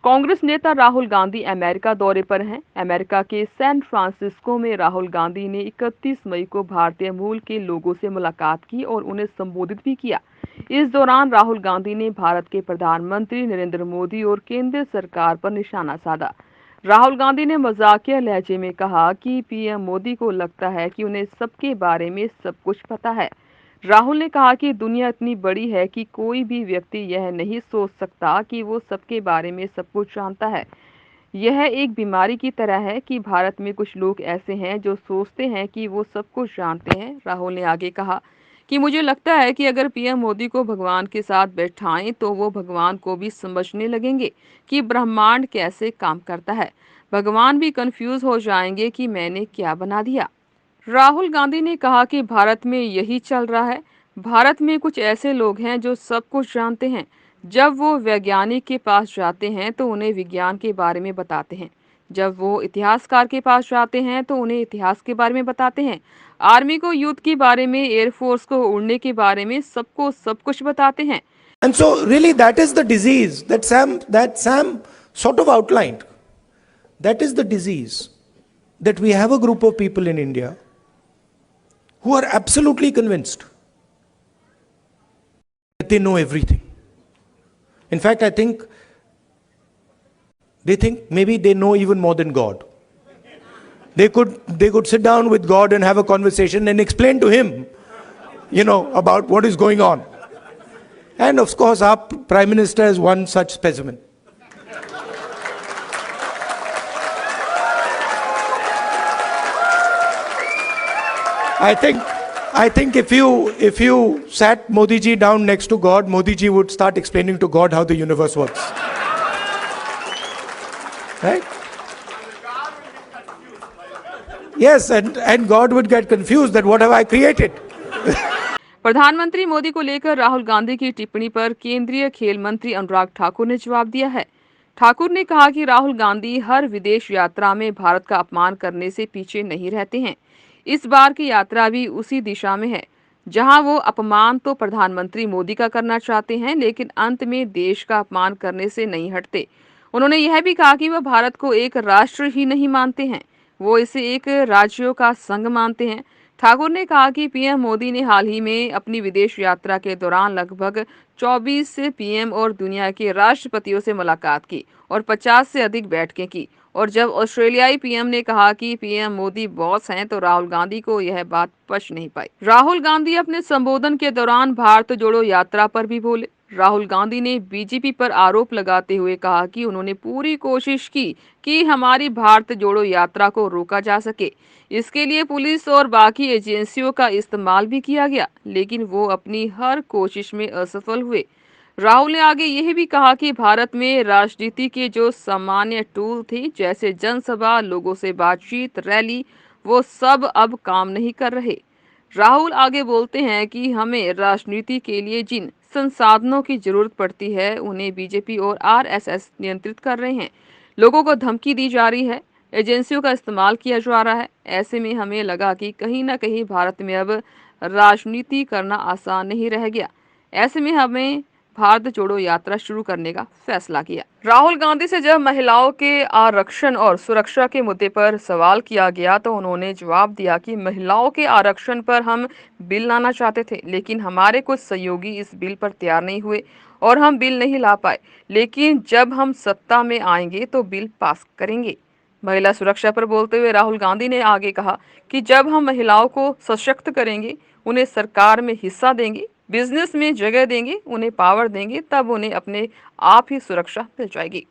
कांग्रेस नेता राहुल गांधी अमेरिका दौरे पर हैं। अमेरिका के सैन फ्रांसिस्को में राहुल गांधी ने 31 मई को भारतीय मूल के लोगों से मुलाकात की और उन्हें संबोधित भी किया। इस दौरान राहुल गांधी ने भारत के प्रधानमंत्री नरेंद्र मोदी और केंद्र सरकार पर निशाना साधा। राहुल गांधी ने मजाकिया लहजे में कहा कि पीएम मोदी को लगता है कि उन्हें सबके बारे में सब कुछ पता है। राहुल ने कहा कि दुनिया इतनी बड़ी है कि कोई भी व्यक्ति यह नहीं सोच सकता कि वो सबके बारे में सब कुछ जानता है। यह एक बीमारी की तरह है कि भारत में कुछ लोग ऐसे हैं जो सोचते हैं कि वो सब कुछ जानते हैं। राहुल ने आगे कहा कि मुझे लगता है कि अगर पीएम मोदी को भगवान के साथ बैठाएं तो वो भगवान को भी समझने लगेंगे कि ब्रह्मांड कैसे काम करता है। भगवान भी कंफ्यूज हो जाएंगे कि मैंने क्या बना दिया। राहुल गांधी ने कहा कि भारत में यही चल रहा है। भारत में कुछ ऐसे लोग हैं जो सब कुछ जानते हैं। जब वो वैज्ञानिक के पास जाते हैं तो उन्हें विज्ञान के बारे में बताते हैं। जब वो इतिहासकार के पास जाते हैं तो उन्हें इतिहास के बारे में बताते हैं। आर्मी को युद्ध के बारे में, एयरफोर्स को उड़ने के बारे में सबको सब कुछ बताते हैं। And so really that is the disease that Sam sort of outlined. That is the disease, that we have a group of people in India who are absolutely convinced that they know everything. In fact, I think they think maybe they know even more than God. They could sit down with God and have a conversation and explain to him, about what is going on. And of course, our Prime Minister is one such specimen. I think if you sat Modi ji down next to God, Modi ji would start explaining to God how the universe works. Right? Yes, and God would get confused that what have I created? प्रधानमंत्री मोदी को लेकर राहुल गांधी की टिप्पणी पर केंद्रीय खेल मंत्री अनुराग ठाकुर ने जवाब दिया है। ठाकुर ने कहा कि राहुल गांधी हर विदेश यात्रा में भारत का अपमान करने से पीछे नहीं रहते हैं। इस बार की यात्रा भी उसी दिशा में है, जहां वो अपमान तो प्रधानमंत्री मोदी का करना चाहते हैं, लेकिन अंत में देश का अपमान करने से नहीं हटते। उन्होंने यह भी कहा कि वह भारत को एक राष्ट्र ही नहीं मानते हैं, वो इसे एक राज्यों का संघ मानते हैं। ठाकुर ने कहा कि पीएम मोदी ने हाल ही में अपनी विदेश यात्रा के दौरान लगभग 24 से पीएम और दुनिया के राष्ट्रपतियों से मुलाकात की और 50 से अधिक बैठकें की। और जब ऑस्ट्रेलियाई पीएम ने कहा कि पीएम मोदी बॉस हैं, तो राहुल गांधी को यह बात पच नहीं पाई। राहुल गांधी अपने संबोधन के दौरान भारत जोड़ो यात्रा पर भी बोले। राहुल गांधी ने बीजेपी पर आरोप लगाते हुए कहा कि उन्होंने पूरी कोशिश की कि हमारी भारत जोड़ो यात्रा को रोका जा सके। इसके लिए पुलिस और बाकी एजेंसियों का इस्तेमाल भी किया गया, लेकिन वो अपनी हर कोशिश में असफल हुए। राहुल ने आगे यह भी कहा कि भारत में राजनीति के जो सामान्य टूल थे, जैसे जनसभा, लोगों से बातचीत, रैली, वो सब अब काम नहीं कर रहे। राहुल आगे बोलते हैं कि हमें राजनीति के लिए जिन संसाधनों की जरूरत पड़ती है, उन्हें बीजेपी और आरएसएस नियंत्रित कर रहे हैं। लोगों को धमकी दी जा रही है, एजेंसियों का इस्तेमाल किया जा रहा है। ऐसे में हमें लगा कि कहीं ना कहीं भारत में अब राजनीति करना आसान नहीं रह गया। ऐसे में हमें भारत जोड़ो यात्रा शुरू करने का फैसला किया। राहुल गांधी से जब महिलाओं के आरक्षण और सुरक्षा के मुद्दे पर सवाल किया गया तो उन्होंने जवाब दिया कि महिलाओं के आरक्षण पर हम बिल लाना चाहते थे, लेकिन हमारे कुछ सहयोगी इस बिल पर तैयार नहीं हुए और हम बिल नहीं ला पाए। लेकिन जब हम सत्ता में आएंगे तो बिल पास करेंगे। महिला सुरक्षा पर बोलते हुए राहुल गांधी ने आगे कहा कि जब हम महिलाओं को सशक्त करेंगे, उन्हें सरकार में हिस्सा देंगे, बिजनेस में जगह देंगे, उन्हें पावर देंगे, तब उन्हें अपने आप ही सुरक्षा मिल जाएगी।